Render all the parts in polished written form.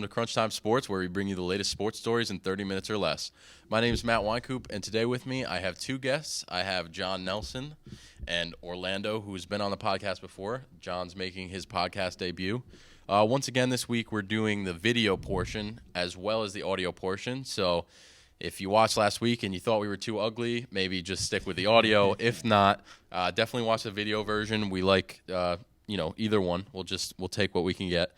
to Crunch Time Sports, where we bring you the latest sports stories in 30 minutes or less. My name is Matt Weinkoop, and today with me I have two guests. I have John Nelson and Orlando, who's been on the podcast before. John's making his podcast debut. Once again, this week we're doing the video portion as well as the audio portion. So if you watched last week and you thought we were too ugly, maybe just stick with the audio. If not, definitely watch the video version. We like either one. We'll take what we can get.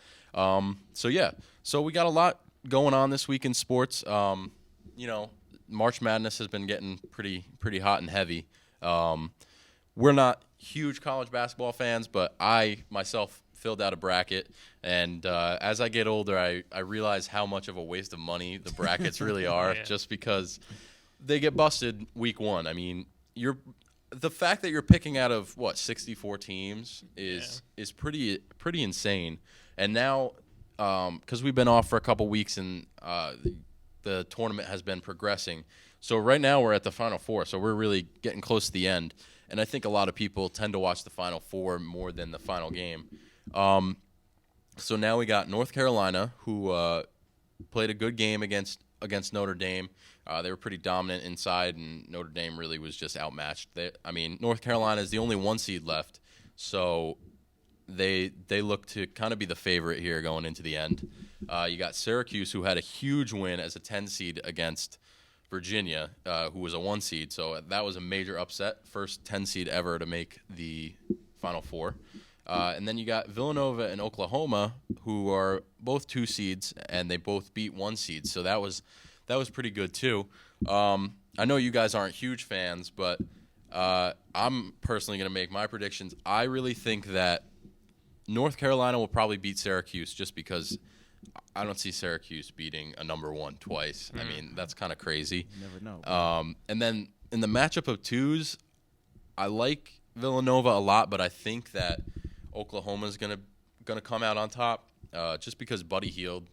So we got a lot going on this week in sports. March Madness has been getting pretty hot and heavy. We're not huge college basketball fans, but I myself filled out a bracket, and as I get older, I realize how much of a waste of money the brackets really are, just because they get busted week one. I mean, the fact that you're picking out of 64 teams is pretty insane. And now, because we've been off for a couple weeks and the tournament has been progressing, so right now we're at the Final Four, so we're really getting close to the end. And I think a lot of people tend to watch the Final Four more than the final game. So now we got North Carolina, who played a good game against Notre Dame. They were pretty dominant inside, and Notre Dame really was just outmatched. North Carolina is the only one seed left, so they look to kind of be the favorite here going into the end. You got Syracuse, who had a huge win as a 10 seed against Virginia, who was a 1 seed. So that was a major upset, first 10 seed ever to make the Final Four. And then you got Villanova and Oklahoma, who are both 2 seeds, and they both beat 1 seed. So that was pretty good too. I know you guys aren't huge fans, but I'm personally going to make my predictions. I really think that North Carolina will probably beat Syracuse, just because I don't see Syracuse beating a number 1 twice. I mean, that's kind of crazy. You never know. And then in the matchup of twos, I like Villanova a lot, but I think that Oklahoma's gonna come out on top, just because Buddy Hield,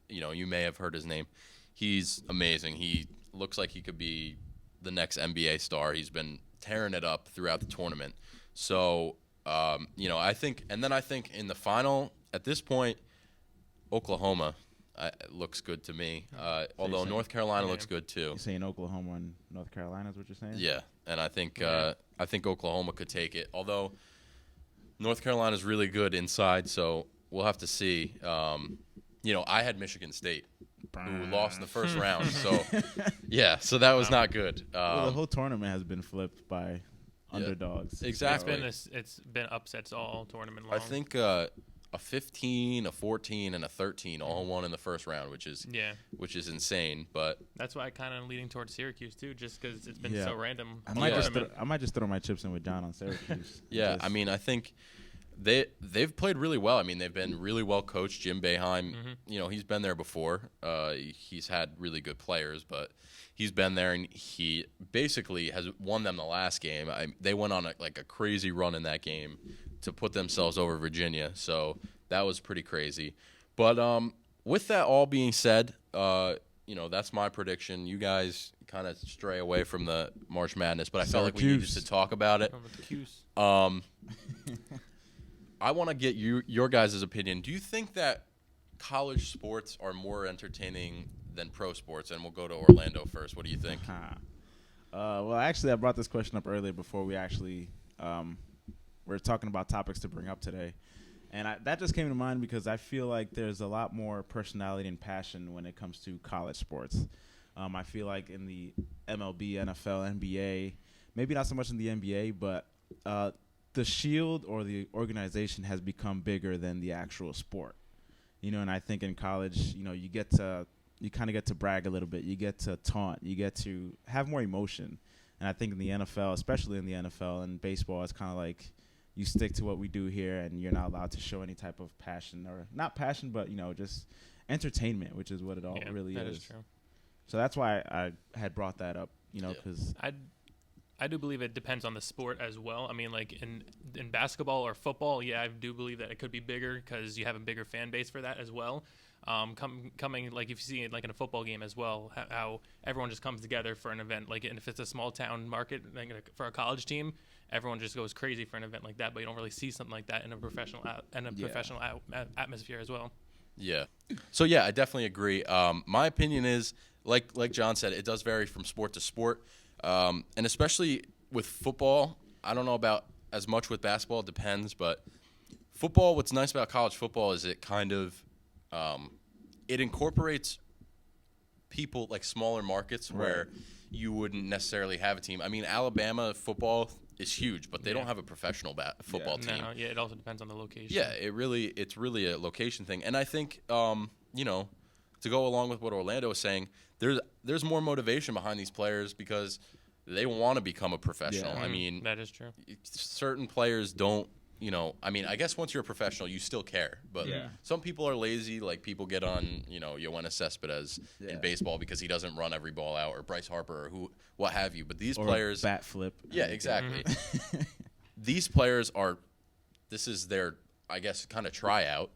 you may have heard his name. He's amazing. He looks like he could be the next NBA star. He's been tearing it up throughout the tournament. So, I think in the final, at this point, Oklahoma looks good to me. Although North Carolina looks good too. You're saying Oklahoma and North Carolina is what you're saying? Yeah, and I think Oklahoma could take it. Although North Carolina is really good inside, so we'll have to see. I had Michigan State, who lost in the first round. So, so that was not good. The whole tournament has been flipped by underdogs. Exactly. It's been upsets all tournament long. I think a 15, a 14, and a 13 all won in the first round, which is insane. But that's why I kind of leaning towards Syracuse too, just because it's been so random. I might just throw my chips in with John on Syracuse. I think they've played really well. I mean, they've been really well coached. Jim Boeheim, he's been there before. He's had really good players, but he's been there, and he basically has won them the last game. They went on a crazy run in that game to put themselves over Virginia, so that was pretty crazy. But with that all being said, that's my prediction. You guys kind of stray away from the March Madness, but I felt like we needed to talk about it. I want to get your guys' opinion. Do you think that college sports are more entertaining than pro sports? And we'll go to Orlando first. What do you think? Well, actually, I brought this question up earlier before we actually we're talking about topics to bring up today. And that just came to mind because I feel like there's a lot more personality and passion when it comes to college sports. I feel like in the MLB, NFL, NBA, maybe not so much in the NBA, but the shield or the organization has become bigger than the actual sport. And I think in college, you kind of get to brag a little bit. You get to taunt. You get to have more emotion. And I think in the NFL, especially in the NFL and baseball, it's kind of like you stick to what we do here, and you're not allowed to show any type of passion, or not passion, but just entertainment, which is what it all really that is. Is true. So that's why I had brought that up, because I do believe it depends on the sport as well. I mean, like in basketball or football, I do believe that it could be bigger because you have a bigger fan base for that as well. Coming like if you see it like in a football game as well, how everyone just comes together for an event. Like, and if it's a small town market, like for a college team, everyone just goes crazy for an event like that. But you don't really see something like that in a professional atmosphere as well. Yeah. So yeah, I definitely agree. My opinion is like John said, it does vary from sport to sport, and especially with football. I don't know about as much with basketball. It depends, but football. What's nice about college football is it kind of it incorporates people like smaller markets where you wouldn't necessarily have a team. I mean, Alabama football is huge, but they don't have a professional football team. No, yeah, it also depends on the location. Yeah, it's really a location thing, and I think to go along with what Orlando was saying, there's more motivation behind these players because they want to become a professional. Yeah. I mean, that is true. certain players don't. I mean, I guess once you're a professional, you still care. But some people are lazy. Like people get on, Yoenis Cespedes in baseball because he doesn't run every ball out, or Bryce Harper, or what have you. But these players, bat flip. Yeah, exactly. These players this is their, I guess, kind of tryout,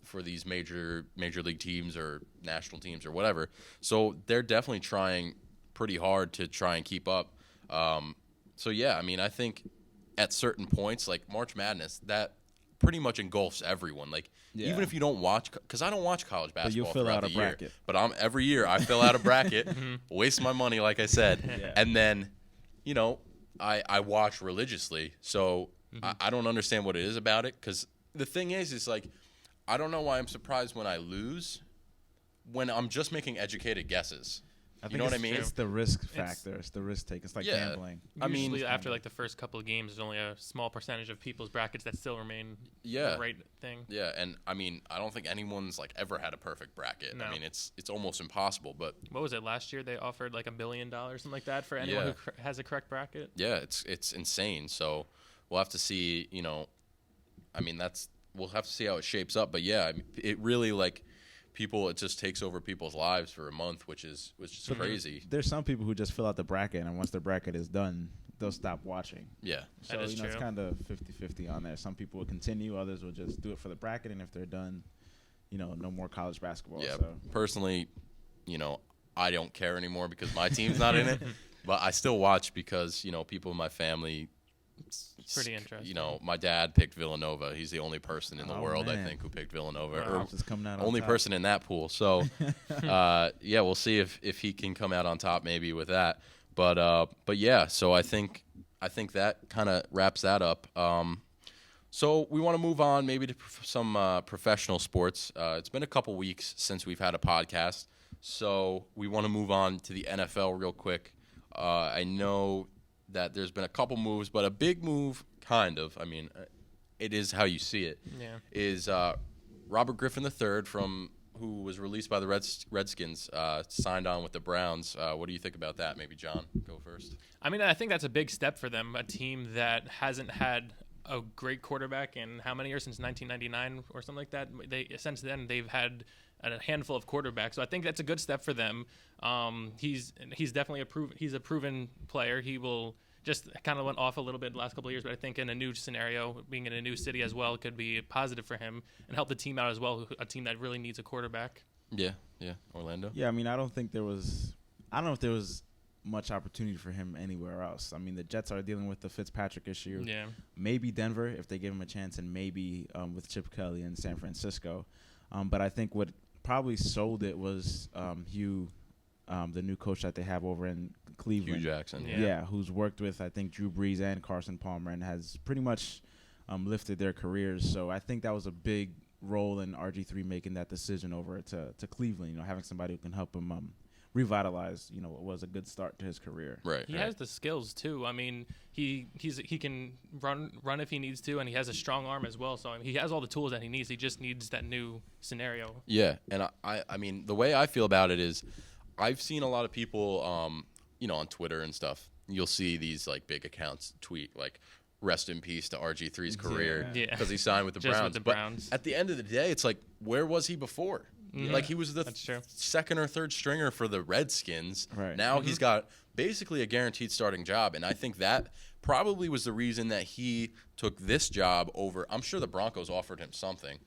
for these major league teams or national teams or whatever. So they're definitely trying pretty hard to try and keep up. So yeah, I mean, I think at certain points, like March Madness, that pretty much engulfs everyone. Like even if you don't watch, because I don't watch college basketball, you'll fill throughout out the a year, bracket. but every year I fill out a bracket, waste my money, like I said, and then I watch religiously. So I don't understand what it is about it, because the thing is like I don't know why I'm surprised when I lose, when I'm just making educated guesses. I think you know what I mean? It's the risk factor. It's the risk take. It's like gambling. Usually after like the first couple of games, there's only a small percentage of people's brackets that still remain the right thing. Yeah, and I mean, I don't think anyone's like ever had a perfect bracket. No. I mean, it's almost impossible. But what was it last year? They offered like $1 billion, something like that, for anyone who has a correct bracket. Yeah, it's insane. So we'll have to see. I mean, we'll have to see how it shapes up. But yeah, I mean, it really like. It just takes over people's lives for a month, which is crazy. There's some people who just fill out the bracket, and once their bracket is done, they'll stop watching. Yeah. So, that is true. It's kind of 50-50 on there. Some people will continue, others will just do it for the bracket, and if they're done, no more college basketball. Yeah. So. Personally, I don't care anymore because my team's not in it, but I still watch because, people in my family. It's pretty interesting. My dad picked Villanova. He's the only person in the world, man. I think, who picked Villanova. Or just coming out only person in that pool. So, yeah, we'll see if he can come out on top maybe with that. But yeah, so I think that kind of wraps that up. So we want to move on maybe to some professional sports. It's been a couple weeks since we've had a podcast, so we want to move on to the NFL real quick. I know that there's been a couple moves, but a big move, kind of, I mean, it is how you see it, is Robert Griffin III, who was released by the Redskins, signed on with the Browns. What do you think about that? Maybe John, go first. I mean, I think that's a big step for them, a team that hasn't had a great quarterback in how many years, since 1999 or something like that. Since then, they've had a handful of quarterbacks, so I think that's a good step for them. He's definitely a proven player. He will just kind of went off a little bit the last couple of years, but I think in a new scenario, being in a new city as well, could be positive for him and help the team out as well, a team that really needs a quarterback. Yeah, Orlando. Yeah, I mean, I don't know if there was much opportunity for him anywhere else. I mean, the Jets are dealing with the Fitzpatrick issue. Yeah. Maybe Denver, if they give him a chance, and maybe with Chip Kelly in San Francisco. But I think what probably sold it was Hugh, the new coach that they have over in Cleveland. Hugh Jackson. Yeah, who's worked with, I think, Drew Brees and Carson Palmer and has pretty much lifted their careers. So I think that was a big role in RG3 making that decision over to Cleveland, having somebody who can help him revitalize, what was a good start to his career. Right. He has the skills too. I mean, he can run if he needs to, and he has a strong arm as well. So he has all the tools that he needs. He just needs that new scenario. Yeah, and I mean, the way I feel about it is, I've seen a lot of people, on Twitter and stuff. You'll see these like big accounts tweet like, "Rest in peace to RG3's career," because he signed with the Browns. With the Browns. But at the end of the day, it's like, where was he before? Mm-hmm. Like he was the second or third stringer for the Redskins. Right. Now he's got basically a guaranteed starting job, and I think that probably was the reason that he took this job over. I'm sure the Broncos offered him something,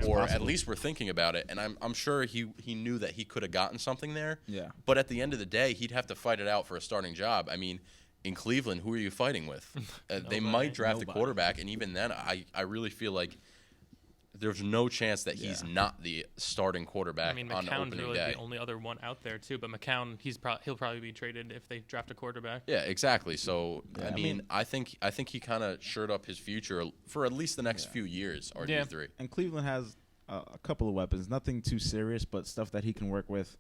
or at least were thinking about it, and I'm sure he knew that he could have gotten something there. Yeah. But at the end of the day, he'd have to fight it out for a starting job. I mean, in Cleveland, who are you fighting with? They might draft a quarterback, and even then, I really feel like there's no chance that he's not the starting quarterback I mean, on McCown's opening really day. the only other one out there too. But McCown, he'll probably be traded if they draft a quarterback. Yeah, exactly. So I mean, I think he kind of shored up his future for at least the next few years. RG3. And Cleveland has a couple of weapons, nothing too serious, but stuff that he can work with.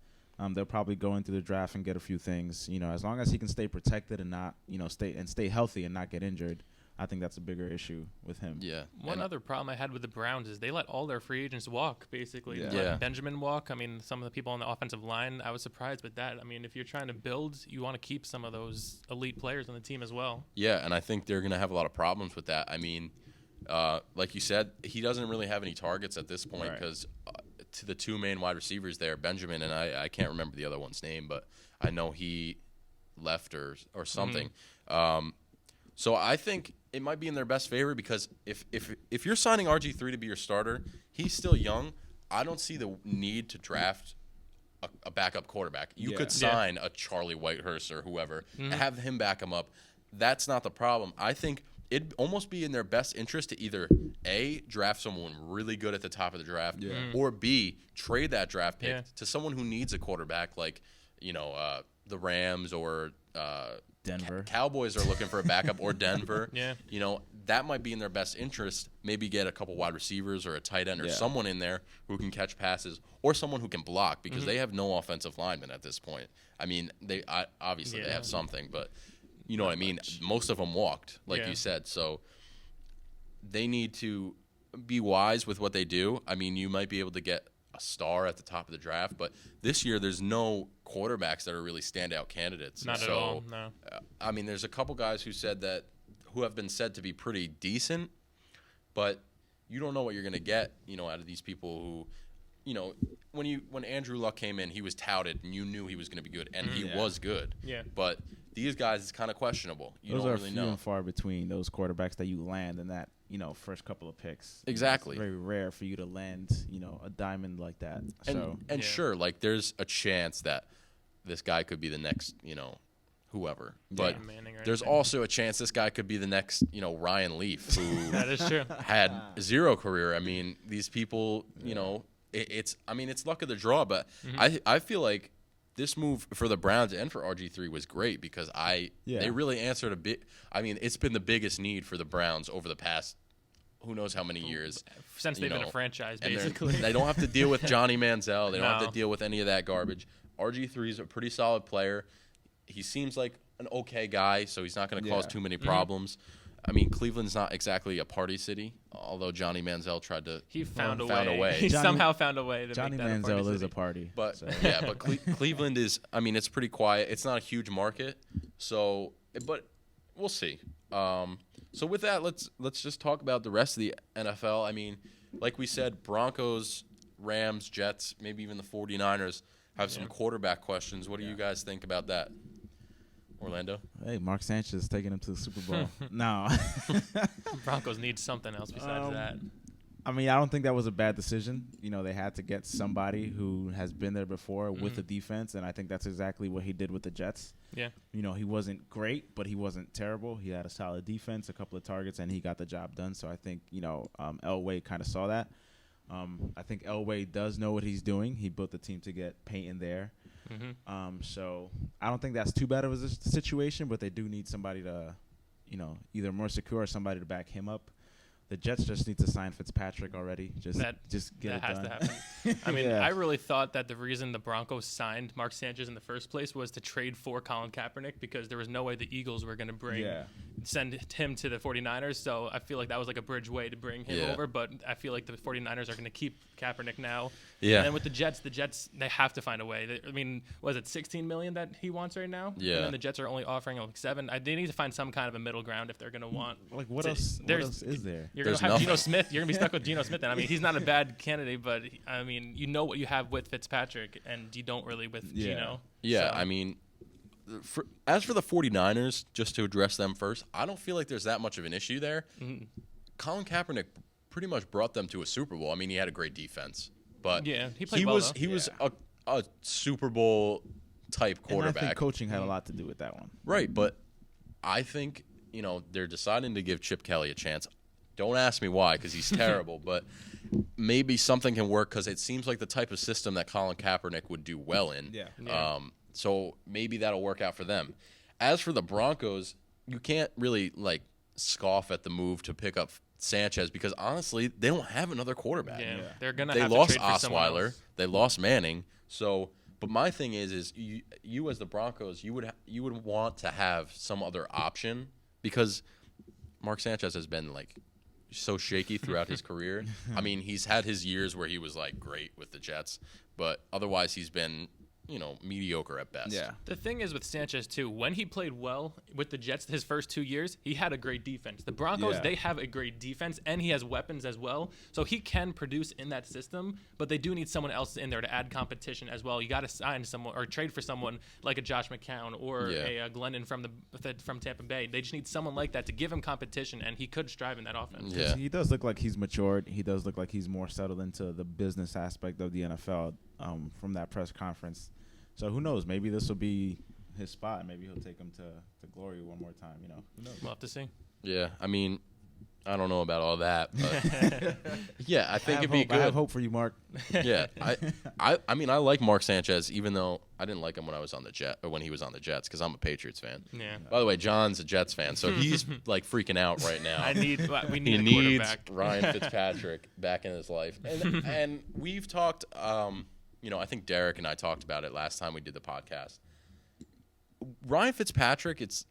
They'll probably go into the draft and get a few things. As long as he can stay protected and not, stay healthy and not get injured. I think that's a bigger issue with him. Yeah. One other problem I had with the Browns is they let all their free agents walk, basically. Yeah. They let Benjamin walk. I mean, some of the people on the offensive line, I was surprised with that. I mean, if you're trying to build, you want to keep some of those elite players on the team as well. Yeah, and I think they're going to have a lot of problems with that. I mean, like you said, he doesn't really have any targets at this point because to the two main wide receivers there, Benjamin, and I can't remember the other one's name, but I know he left or something. So I think it might be in their best favor because if you're signing RG3 to be your starter, he's still young. I don't see the need to draft a backup quarterback. You could sign a Charlie Whitehurst or whoever and have him back him up. That's not the problem. I think it'd almost be in their best interest to either A, draft someone really good at the top of the draft, or B, trade that draft pick to someone who needs a quarterback like, the Rams or Denver. Cowboys are looking for a backup or Denver. Yeah. That might be in their best interest. Maybe get a couple wide receivers or a tight end or someone in there who can catch passes or someone who can block because they have no offensive linemen at this point. I mean, they have something, but you know what I mean? Most of them walked, like you said. So they need to be wise with what they do. I mean, you might be able to get a star at the top of the draft, but this year there's no quarterbacks that are really standout candidates. Not at all, no. I mean, there's a couple guys who have been said to be pretty decent, but you don't know what you're going to get, out of these people who, when Andrew Luck came in, he was touted and you knew he was going to be good, and he was good. Yeah. But these guys, it's kind of questionable. You Those don't are really few know. and far between, those quarterbacks that you land in that, first couple of picks. Exactly. It's very rare for you to land, a diamond like that. And sure, like there's a chance that this guy could be the next, whoever. But there's also a chance this guy could be the next, Ryan Leaf, who That is true. had zero career. I mean, these people, it's luck of the draw, but I feel like this move for the Browns and for RG3 was great because they really answered a bit. I mean, it's been the biggest need for the Browns over the past who knows how many years. Since they've been a franchise, and basically. they don't have to deal with Johnny Manziel. They don't have to deal with any of that garbage. RG3 is a pretty solid player. He seems like an okay guy, so he's not going to cause too many problems. I mean, Cleveland's not exactly a party city, although Johnny Manziel tried to found a way. He Johnny- somehow found a way to Johnny make that a party Manziel is city. a party. But so. but Cleveland is. I mean, it's pretty quiet. It's not a huge market, but we'll see. So with that, let's just talk about the rest of the NFL. I mean, like we said, Broncos, Rams, Jets, maybe even the 49ers have some quarterback questions. What do you guys think about that? Orlando? Hey, Mark Sanchez taking him to the Super Bowl. No. Broncos need something else besides that. I mean, I don't think that was a bad decision. They had to get somebody who has been there before with the defense, and I think that's exactly what he did with the Jets. Yeah. He wasn't great, but he wasn't terrible. He had a solid defense, a couple of targets, and he got the job done. So I think, Elway kind of saw that. I think Elway does know what he's doing. He built the team to get Peyton there. So I don't think that's too bad of a situation, but they do need somebody to, either more secure or somebody to back him up. The Jets just need to sign Fitzpatrick already. Just get it done. That has to happen. I mean, I really thought that the reason the Broncos signed Mark Sanchez in the first place was to trade for Colin Kaepernick because there was no way the Eagles were going to send him to the 49ers. So I feel like that was like a bridge way to bring him over. But I feel like the 49ers are going to keep Kaepernick now. Yeah. And then with the Jets, they have to find a way. I mean, was it $16 million that he wants right now? Yeah. And then the Jets are only offering like $7 million. They need to find some kind of a middle ground if they're going to want. Like what else is there? You're going to have Geno Smith. You're going to be stuck with Geno Smith. And I mean, he's not a bad candidate, but I mean, you know what you have with Fitzpatrick, and you don't really with Geno. Yeah, so. I mean, as for the 49ers, just to address them first, I don't feel like there's that much of an issue there. Colin Kaepernick pretty much brought them to a Super Bowl. I mean, he had a great defense, but he played well, he was a Super Bowl type quarterback. And I think coaching had a lot to do with that one. Right, but I think they're deciding to give Chip Kelly a chance. Don't ask me why, because he's terrible. But maybe something can work because it seems like the type of system that Colin Kaepernick would do well in. Yeah. So maybe that'll work out for them. As for the Broncos, you can't really scoff at the move to pick up Sanchez because honestly, they don't have another quarterback. Yeah. They're gonna. They have lost to trade for someone Osweiler. else. They lost Manning. So, but my thing is you as the Broncos, you would want to have some other option because Mark Sanchez has been so shaky throughout his career. I mean, he's had his years where he was great with the Jets, but otherwise he's been mediocre at best. Yeah. The thing is with Sanchez too, when he played well with the Jets his first 2 years, he had a great defense. The Broncos, they have a great defense, and he has weapons as well. So he can produce in that system, but they do need someone else in there to add competition as well. You got to sign someone or trade for someone like a Josh McCown or a Glennon from Tampa Bay. They just need someone like that to give him competition, and he could strive in that offense. Yeah. He does look like he's matured. He does look like he's more settled into the business aspect of the NFL from that press conference. So who knows? Maybe this will be his spot. Maybe he'll take him to glory one more time. Who knows? We'll have to see. Yeah, I mean, I don't know about all that, but yeah, I think it'd be good. I have hope for you, Mark. Yeah, I mean, I like Mark Sanchez, even though I didn't like him when he was on the Jets, because I'm a Patriots fan. Yeah. By the way, John's a Jets fan, so he's freaking out right now. We need He a needs quarterback. Ryan Fitzpatrick back in his life, and we've talked. I think Derek and I talked about it last time we did the podcast. Ryan Fitzpatrick, it's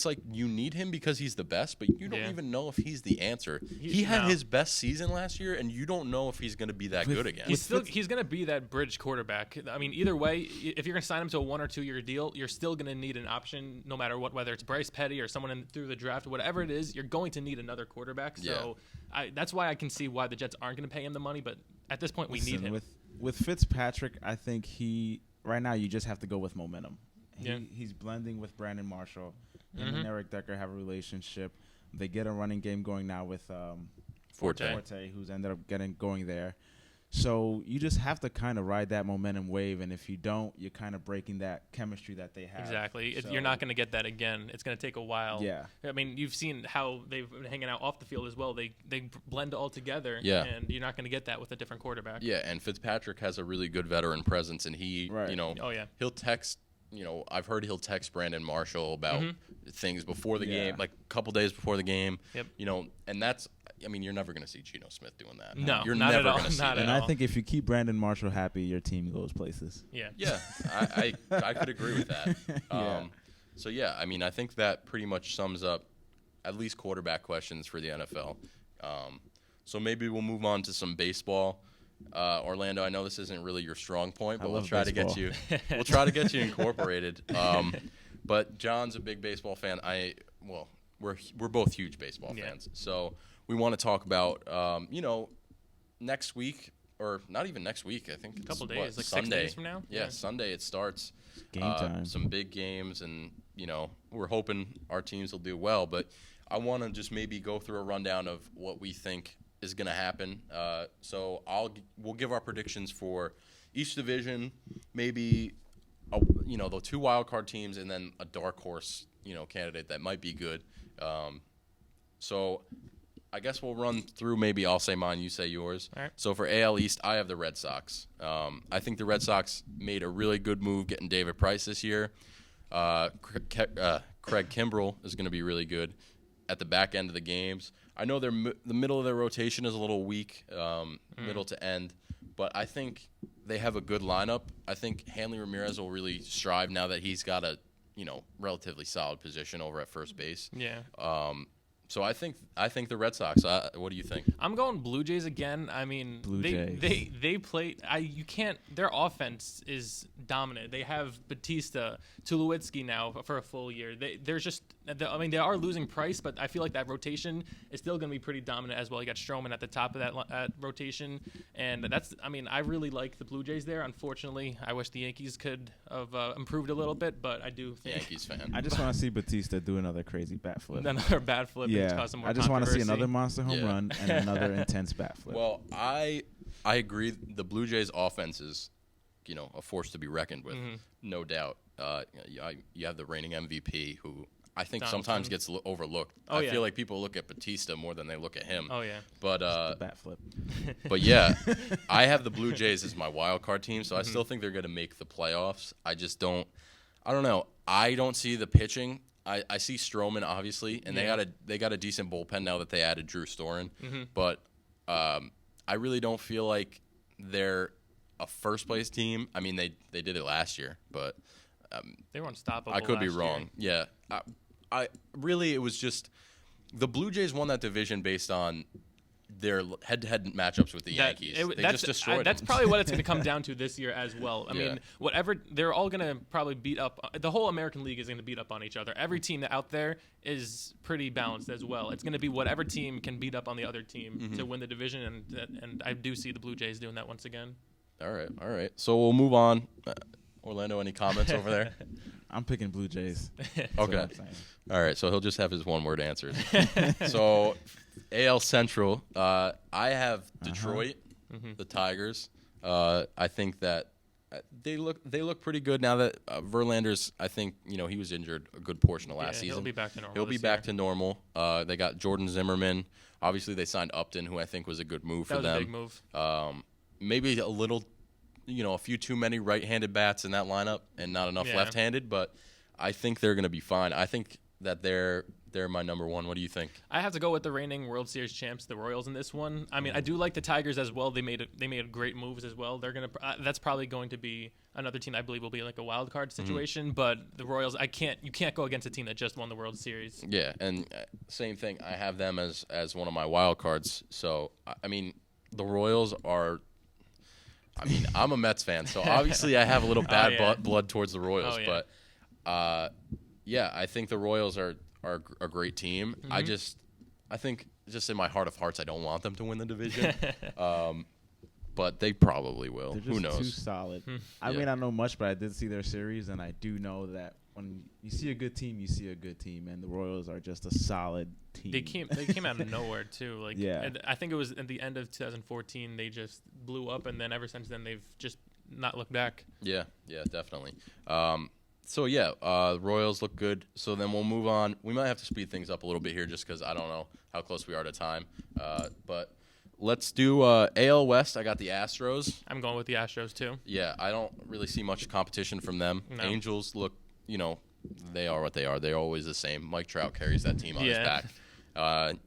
like you need him because he's the best, but you don't even know if he's the answer. He had his best season last year, and you don't know if he's going to be that good again. He's going to be that bridge quarterback. I mean, either way, if you're going to sign him to a 1 or 2 year deal, you're still going to need an option, no matter what. Whether it's Bryce Petty or someone through the draft, whatever it is, you're going to need another quarterback. So that's why I can see why the Jets aren't going to pay him the money. But at this point, we need him. With Fitzpatrick, I think right now you just have to go with momentum. He's blending with Brandon Marshall. Him and Eric Decker have a relationship. They get a running game going now with Forte, who's ended up going there. So you just have to kind of ride that momentum wave, and if you don't, you're kind of breaking that chemistry that they have. Exactly. You're not going to get that again. It's going to take a while. Yeah. I mean, you've seen how they've been hanging out off the field as well. They blend all together. Yeah. And you're not going to get that with a different quarterback. Yeah, and Fitzpatrick has a really good veteran presence, and he, he'll text. I've heard he'll text Brandon Marshall about things before the game, like a couple days before the game. Yep. And that's, I mean, you're never going to see Geno Smith doing that. No, you're not never at all. going to see Not that. And I think if you keep Brandon Marshall happy, your team goes places. Yeah. Yeah, I could agree with that. So, yeah, I mean, I think that pretty much sums up at least quarterback questions for the NFL. So maybe we'll move on to some baseball. Orlando, I know this isn't really your strong point, but we'll try to get you incorporated. But John's a big baseball fan. We're both huge baseball fans. So we want to talk about next week, or not even next week. I think it's a couple days, like Sunday. 6 days from now. Yeah, Sunday it starts. Game time. Some big games, and we're hoping our teams will do well. But I want to just maybe go through a rundown of what we think is going to happen. So we'll give our predictions for each division, maybe the 2 wild card teams, and then a dark horse candidate that might be good. So I guess we'll run through. Maybe I'll say mine, you say yours. All right. So for AL East, I have the Red Sox. I think the Red Sox made a really good move getting David Price this year. Craig Kimbrell is going to be really good at the back end of the games. I know the middle of their rotation is a little weak, middle to end, but I think they have a good lineup. I think Hanley Ramirez will really strive now that he's got a relatively solid position over at first base. Yeah. So I think the Red Sox. What do you think? I'm going Blue Jays again. I mean, Jays. they play. You can't. Their offense is dominant. They have Batista, Tulowitzki now for a full year. They're just. I mean, they are losing Price, but I feel like that rotation is still going to be pretty dominant as well. You got Stroman at the top of that rotation, and that's. I mean, I really like the Blue Jays there. Unfortunately, I wish the Yankees could have improved a little bit, but I do think. Yankees fan. I just want to see Batista do another crazy bat flip. Another bat flip. Yeah, I just want to see another monster home run and another intense bat flip. Well, I agree. The Blue Jays' offense is, a force to be reckoned with, no doubt. You have the reigning MVP, who I think Donaldson. sometimes gets overlooked. Oh, I feel like people look at Batista more than they look at him. Oh, yeah. But The bat flip. but yeah, I have the Blue Jays as my wild card team, so I still think they're going to make the playoffs. I just don't. I don't know. I don't see the pitching. I see Stroman obviously, and they got a decent bullpen now that they added Drew Storen. But I really don't feel like they're a first place team. I mean, they did it last year, but They were unstoppable. I could be last wrong. year. Yeah, I really it was just the Blue Jays won that division based on their head-to-head matchups with the Yankees. They just destroyed That's them. probably what it's going to come down to this year as well. I mean, whatever they're all going to probably beat up. The whole American League is going to beat up on each other. Every team out there is pretty balanced as well. It's going to be whatever team can beat up on the other team to win the division, and I do see the Blue Jays doing that once again. All right. So we'll move on. Orlando, any comments over there? I'm picking Blue Jays. Okay. All right. So he'll just have his one-word answers. So AL Central, I have Detroit, the Tigers. I think that they look pretty good now that Verlander's. I think he was injured a good portion of last season. He'll be back to normal. He'll be back to normal. They got Jordan Zimmerman. Obviously, they signed Upton, who I think was a good move for them. That was a big move. Maybe a little, a few too many right-handed bats in that lineup and not enough left-handed, but I think they're going to be fine. I think that they're my number one. What do you think? I have to go with the reigning World Series champs, the Royals, in this one. I mean, I do like the Tigers as well. They made great moves as well. They're gonna. That's probably going to be another team I believe will be like a wild card situation. But the Royals, you can't go against a team that just won the World Series. Yeah, and same thing. I have them as one of my wild cards. So I mean, the Royals are. I mean, I'm a Mets fan, so obviously I have a little bad blood towards the Royals. But I think the Royals are a great team. I think just in my heart of hearts, I don't want them to win the division. But they probably will. They're just Who knows? too solid. I mean, I don't know much, but I did see their series, and I do know that when you see a good team, you see a good team, and the Royals are just a solid team. They came out of nowhere too. And I think it was at the end of 2014 they just blew up, and then ever since then they've just not looked back. Yeah, definitely. Royals look good. So then we'll move on. We might have to speed things up a little bit here just because I don't know how close we are to time. But let's do AL West. I got the Astros. I'm going with the Astros too. Yeah, I don't really see much competition from them. No. Angels look, they are what they are. They're always the same. Mike Trout carries that team on his back. And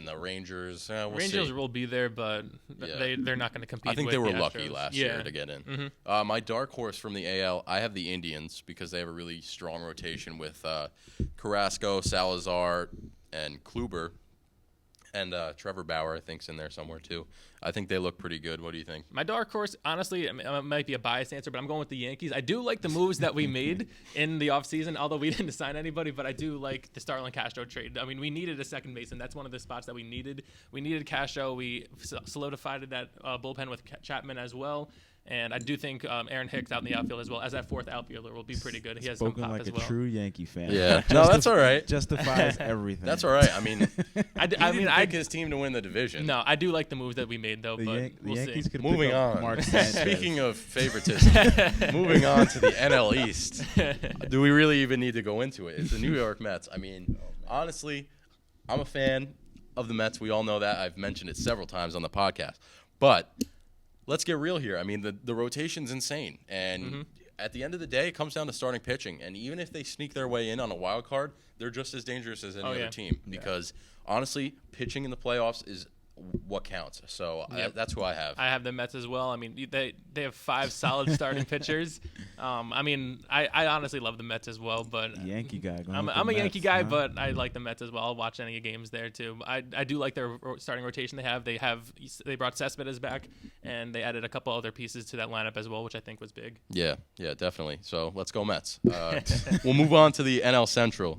the Rangers, Rangers will be there, but they're not going to compete. I think with they were the lucky Astros. last year to get in. My dark horse from the AL, I have the Indians because they have a really strong rotation with Carrasco, Salazar, and Kluber. And Trevor Bauer, I think, is in there somewhere, too. I think they look pretty good. What do you think? My dark horse, honestly, it might be a biased answer, but I'm going with the Yankees. I do like the moves that we made in the offseason, although we didn't sign anybody, but I do like the Starlin Castro trade. I mean, we needed a second baseman. That's one of the spots that we needed. We needed Castro. We solidified that bullpen with Chapman as well. And I do think Aaron Hicks out in the outfield as well as that fourth outfielder will be pretty good. He has some pop like as a well. True Yankee fan. Yeah, no, that's all right. Justifies everything. That's all right. I mean, I didn't pick his team to win the division. No, I do like the moves that we made though. But we'll Yankees see. could Moving pick up on. Mark Sanchez. Speaking of favoritism, moving on to the NL East. Do we really even need to go into it? It's the New York Mets. I mean, honestly, I'm a fan of the Mets. We all know that. I've mentioned it several times on the podcast. But let's get real here. I mean, the rotation's insane. And at the end of the day, it comes down to starting pitching. And even if they sneak their way in on a wild card, they're just as dangerous as any other team. Because, honestly, pitching in the playoffs is what counts. So that's who I have. I have the Mets as well. I mean, they have 5 solid starting pitchers. I mean, I honestly love the Mets as well. But Yankee guy. I'm a Yankee guy, but I like the Mets as well. I'll watch any games there too. I do like their starting rotation they have. They brought Cespedes back, and they added a couple other pieces to that lineup as well, which I think was big. Yeah, definitely. So let's go Mets. We'll move on to the NL Central.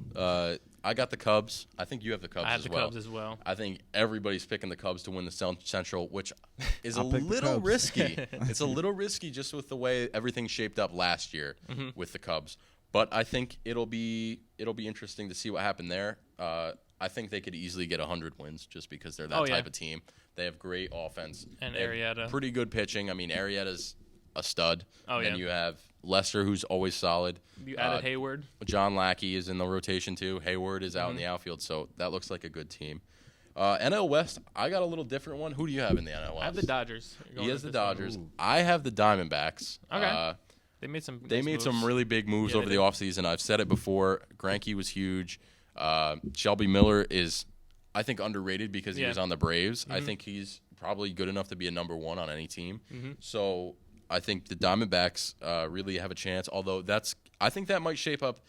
I got the Cubs. I think you have the Cubs as well. I have the Cubs as well. I think everybody's picking the Cubs to win the Central, which is a little risky. It's a little risky just with the way everything shaped up last year with the Cubs. But I think it'll be interesting to see what happened there. I think they could easily get 100 wins just because they're that type of team. They have great offense. And Arrieta. Pretty good pitching. I mean, Arrieta's a stud. Oh, Then yeah. you have Lester, who's always solid. You added Hayward. John Lackey is in the rotation too. Hayward is out in the outfield, so that looks like a good team. NL West, I got a little different one. Who do you have in the NL West? I have the Dodgers. He has the Dodgers. I have the Diamondbacks. Okay. They made some. They made some really big moves over the offseason. I've said it before. Greinke was huge. Shelby Miller is, I think, underrated because he was on the Braves. I think he's probably good enough to be a number one on any team. So I think the Diamondbacks really have a chance. Although I think that might shape up.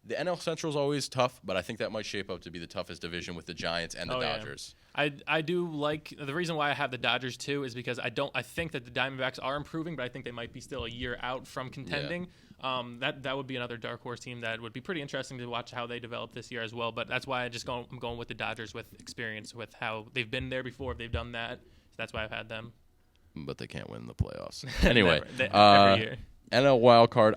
The NL Central is always tough, but I think that might shape up to be the toughest division with the Giants and the Dodgers. Yeah. I do like the reason why I have the Dodgers too is because I think that the Diamondbacks are improving, but I think they might be still a year out from contending. Yeah. That would be another dark horse team that would be pretty interesting to watch how they develop this year as well. But that's why I'm going with the Dodgers with experience with how they've been there before. They've done that, so that's why I've had them. But they can't win the playoffs. Anyway, every year. NL wild card,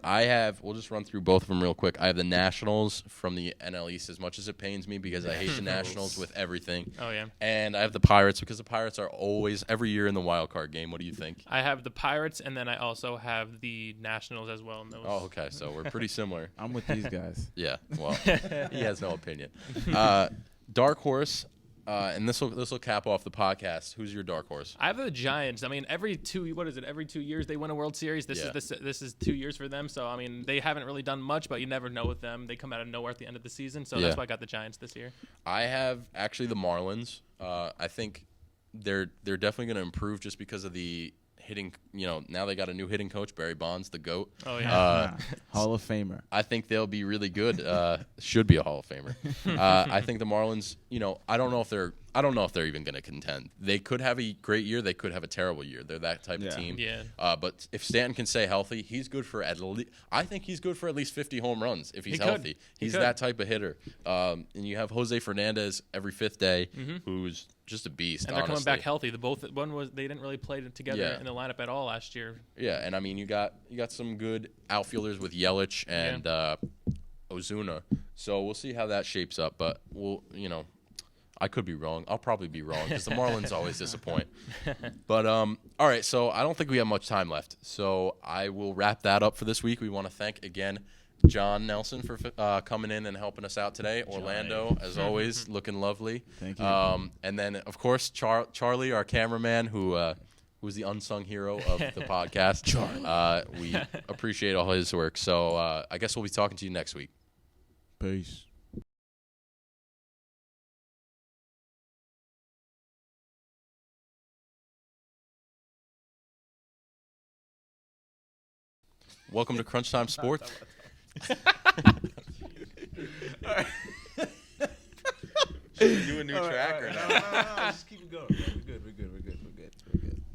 we'll just run through both of them real quick. I have the Nationals from the NL East, as much as it pains me because I hate the Nationals with everything. Oh, yeah. And I have the Pirates because the Pirates are always, every year in the wild card game. What do you think? I have the Pirates, and then I also have the Nationals as well. Oh, okay. So we're pretty similar. I'm with these guys. Yeah, well, he has no opinion. Dark horse. And this will cap off the podcast. Who's your dark horse? I have the Giants. I mean, every 2 years they win a World Series. This is 2 years for them. So I mean, they haven't really done much, but you never know with them. They come out of nowhere at the end of the season. So that's why I got the Giants this year. I have actually the Marlins. I think they're definitely going to improve just because of the hitting. Now they got a new hitting coach, Barry Bonds, the GOAT. Oh yeah, Hall of Famer. I think they'll be really good. Should be a Hall of Famer. I think the Marlins. I don't know if they're even going to contend. They could have a great year. They could have a terrible year. They're that type of team. Yeah. But if Stanton can stay healthy, he's good for I think he's good for at least 50 home runs if he's healthy. He's that type of hitter. And you have Jose Fernandez every fifth day, who's just a beast. And they're coming back healthy. They didn't really play together in the lineup at all last year. Yeah, and I mean you got some good outfielders with Yelich and Ozuna. So we'll see how that shapes up. But I could be wrong. I'll probably be wrong because the Marlins always disappoint. But all right, so I don't think we have much time left. So I will wrap that up for this week. We want to thank again John Nelson for coming in and helping us out today. Orlando, as always, looking lovely. Thank you. And then, of course, Charlie, our cameraman, who's the unsung hero of the podcast. Charlie. We appreciate all his work. So I guess we'll be talking to you next week. Peace. Welcome to Crunch Time Sports. Should we do a new track or no? No, just keep it going.